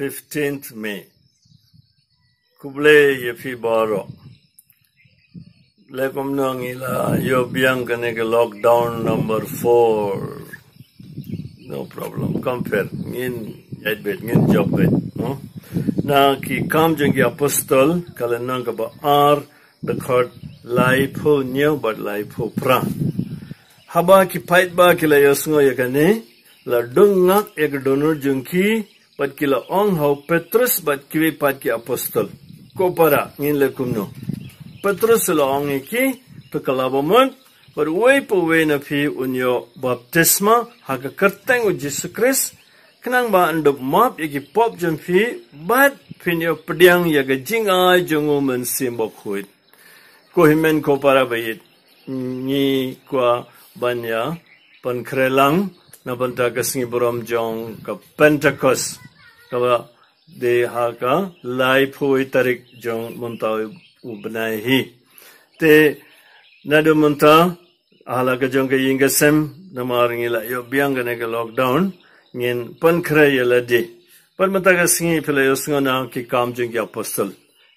15th May. Kuble yefi baro. Lekom nangila yo biang kane ke lockdown number 4. No problem. Compare. Ngin yadbet ngin jobbet. No. Na ki kam jengi apostol kalenang ka ba ar the court life ho new but life ho pra. Haba ki fight ba kila yosngo yakane la dungak ek donor jengki but kila ong how Petrus but kiwi pat ki apostol. Kopara ngin lekumno. Petrus la ong ki pekalabamon but way po way na fi unyo baptisma haga kerteng u Jesus Christ kenang ba andop map yaki pop jam fi but finyo pediang yaga jingai jongo men simbok huit. Ko himen kopara bayit ni kwa banya pankrelang na banta kasngi borom jong ka Pentecost kaba de haka life hui tarik jong munta ubnai hi te nado munta ala ka jong ka yinga sem na maringi la yo biang ka nega lockdown ngin pankre yala de pan munta kasngi pila yosngo na ki kam jong ki apostol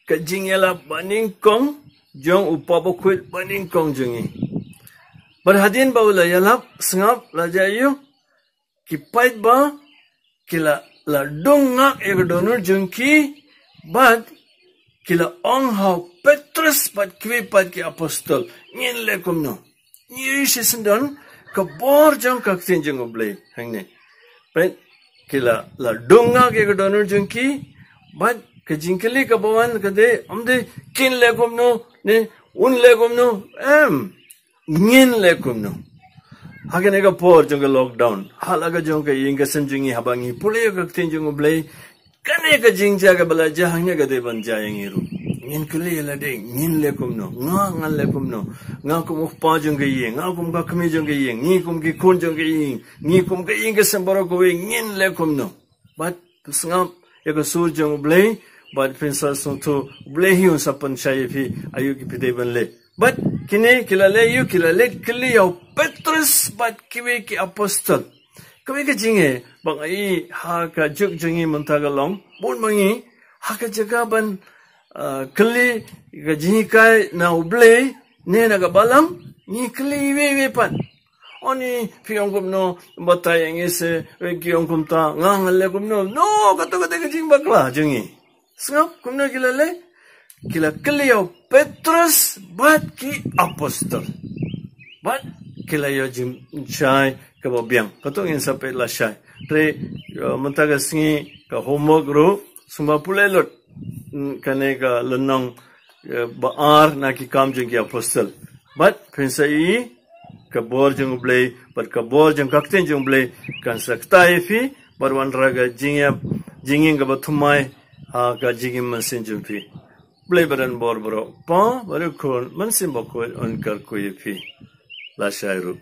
ka jing yala baning kong jong upabokwit baning kong jongi berhadin ba ula yalap sengap la jayu ki pait ba kila la dongak ek donor jungki bad kila ong hau Petrus bat kwi pat ki apostol ngin lekum no ni sisendon ka bor jong ka tin jong oblay hangne pet kila la dongak ek donor jungki bad ka jingkeli ka bawan ka de amde kin lekum no ne un lekum no ngin lekum no hagen ega por jong lockdown halaga jong ka inga sanjungi habangi pule ka tin jong blai kane ka jingja ka bala jahangnya ka de ban jayang iru ngin kuli la de ngin lekum no ngal lekum no nga kum pa jong ka yeng nga kum ka kami jong ka yeng ni kum ki kun jong ka yeng ni kum ka inga sambaro ko ngin lekum no but sngam ega sur jong blai but pensa song to blai hiun sapan chai phi ayu ki pide ban le but kini kilale yu kilale kili yau Petrus but kiwi ki apostol kami ka jinge bang ai ha ka juk jungi muntaga long bon mangi ha ka jaga ban kili ka jingi kai na uble ne na ka balam ni kili we pan oni piong kum no batay ang ise we kiong kum ta ngangale kum no kato ka jing bakla jungi sngap kum na kilale kila kiliyaw Petrus bat ki apostol bat kila yo jim chai ka bobiang katong in sa pe la shai tre muntaga singi ka homework ro sumba pulelot kane ka lenong baar na ki kam jeng ki apostol bat pensa I ka bor jeng blay bat ka bor jeng kakten jeng blay kan saktai fi barwan raga jinging ka bathumai ha ka jingim masin jeng fi Play baran borboro pa baru kon mansim bokoi onkar kuyi fi la shairu